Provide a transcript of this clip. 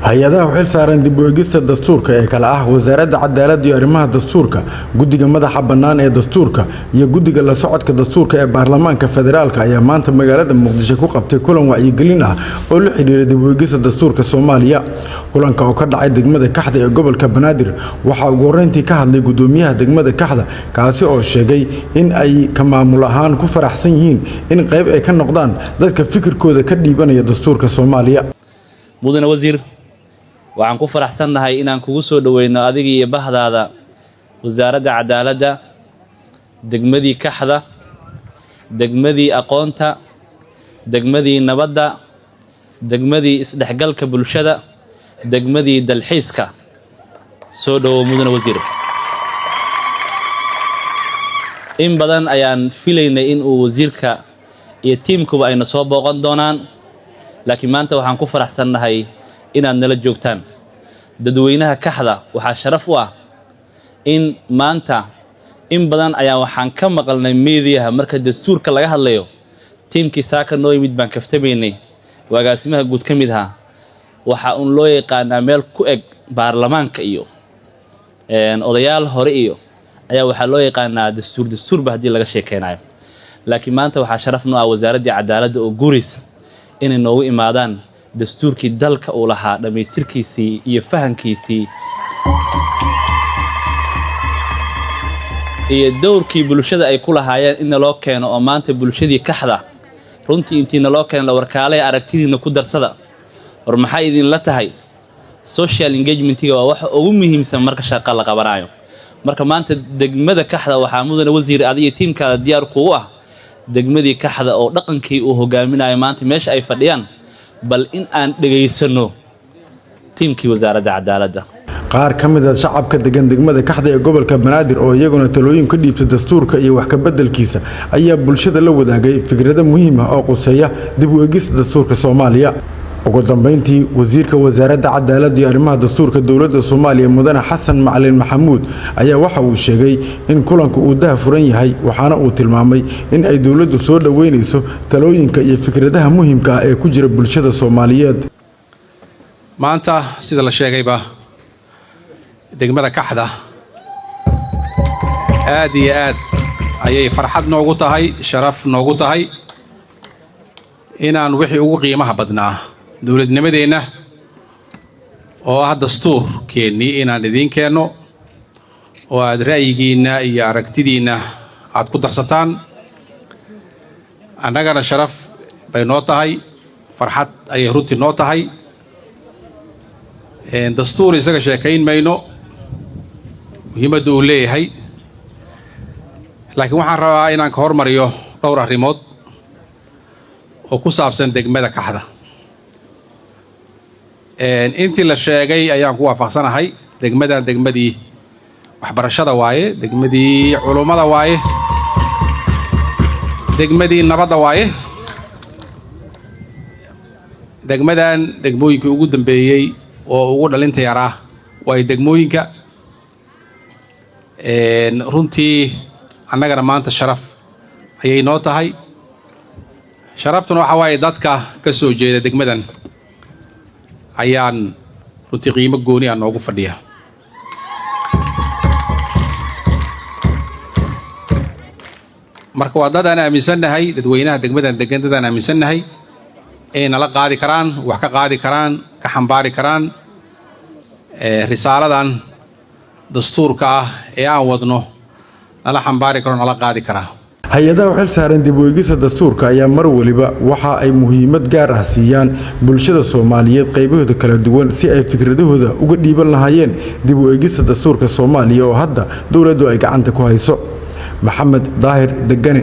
hay-adaha xil saaran dib u eegista dastuurka ee kala ah wasaaradda cadaaladda iyo arrimaha dastuurka guddiga madaxa bannaan ee dastuurka iyo guddiga la socodka dastuurka ee baarlamaanka federaalka ayaa maanta magaalada muqdisho ku qabtay kulan wacyigelin ah oo la xiriira dib u eegista dastuurka Soomaaliya kulanka oo ka dhacay degmada Kaxda ee gobolka Banaadir waxa ugu horeyntii ka hadlay gudoomiyaha degmada Kaxda kaasi oo sheegay in ay ka maamul ahaan ku faraxsan yihiin in qayb ay ka noqdaan dadka fikirkooda ka dhiibanaya dastuurka Soomaaliya mudane wasiir waxaan ku faraxsanahay inaan kugu soo dhaweyno adiga iyo bahdaada wasaaradda cadaaladda degmadii Kaxda degmadii aqoonta degmadii nabadda degmadii isdhexgalka bulshada degmadii dalxiiska soo dhawo mudane wasiir in badan ayaan filaynay in uu wasiirka iyo tiimkuba ayna soo booqan doonaan laakiin maanta waxaan ku faraxsanahay inaad nala joogtaan dadweynaha Kaxda waxa sharaf u ah in maanta in badan ayaa waxaan ka maqalnay meediyaha marka dastuurka laga hadlayo tiimkii saaka noo yimid baan kaftameynay agaasimaha guud ka mid ah waxa uu loo yaqaanaa meel ku eg baarlamaanka iyo odayaal hore iyo ayaa waxa loo yaqaanaa dastuur hadii laga sheekeynayo laakiin maanta waxa sharaf noo ah wasaaradda cadaaladda oo guuraysa inay noogu imaadaan dastuurkii dalka uu lahaa dhamaystirkiisii iyo fahankiisii iyo dowrkii bulshada ay ku lahaayeen in loo keeno oo maanta bulshadii Kaxda runtii intiina loo keeno warkaalay aragtidiina ku darsada war maxay idin la tahay social engagement-iga waa waxa ugu muhiimsan marka shaqo la qabanayo marka maanta degmada Kaxda waxa mudane wasiir adiga tiimkaada diyaar kugu ah degmadii Kaxda oo dhaqankii uu hogaaminayo maanta meesha ay fadhiyaan bal in aan dhageysano tiimkii wasaaradda cadaaladda qaar ka mid ah shacabka degan degmada Kaxda ee gobolka Banaadir oo iyaguna talooyin ka dhiibtay dastuurka iyo wax ka bedelkiisa ayaa bulshada la wadaagay fikrado muhiim ah oo quseeya dib u eegista dastuurka Soomaaliya ugu dambeyntii wasiirka wasaaradda cadaaladda iyo arrimaha dastuurka dawladda Soomaaliya mudane Xasan Macalin Maxamuud ayaa waxa uu sheegay in kulanku uu daahfuran yahay waxaana uu tilmaamay in ay dawladdu soo dhaweynayso talooyinka iyo fikradaha muhiimka ah ee ku jira bulshada Soomaaliyeed maanta sida la sheegayba degmada Kaxda aad iyo aad ayay farxad noogu tahay sharaf noogu tahay inaan wixii ugu qiimaha badnaa dawladnimadeena oo ah dastuurkeennii inaan idin keenno oo aad ra'yigiina iyo aragtidiina aad ku darsataan annagana sharaf bay noo tahay farxad ayay runtii noo tahay dastuur isaga sheekayn mayno muhiimadda uu leeyahay laakiin waxaan rabaa inaan ka hormariyo dhowr arrimood oo ku saabsan degmada Kaxda intii la sheegay ayaan ku waafaqsanahay degmadii waxbarashada waaye degmadii culummada waaye degmadii nabadda waaye degmadan degmooyinkii ugu dambeeyey oo ugu dhalinta yaraa waa degmooyinka runtii annagana maanta sharaf ayay noo tahay sharaftuna waxa waaye dadka ka soo jeeda degmadan ayaan runtii qiimo gooni ah noogu fadhiya marka waa dad aan aaminsanahay dadweynaha degmadan degan dad aan aaminsanahay ay nala qaadi karaan wax ka qaadi karaan ka xambaari karaan risaaladan dastuurka ah ee aan wadno nala xambaari karo nala qaadi karaa hay-adaha xil saaran dib u eegista dastuurka ayaa mar waliba waxa ay muhiimad gaar ah siiyaan bulshada Soomaaliyeed qaybahooda kala duwan si ay fikradahooda uga dhiiban lahaayeen dib u eegista dastuurka Soomaaliya oo hadda dawladdu ay gacanta ku hayso Maxamed Daahir Degane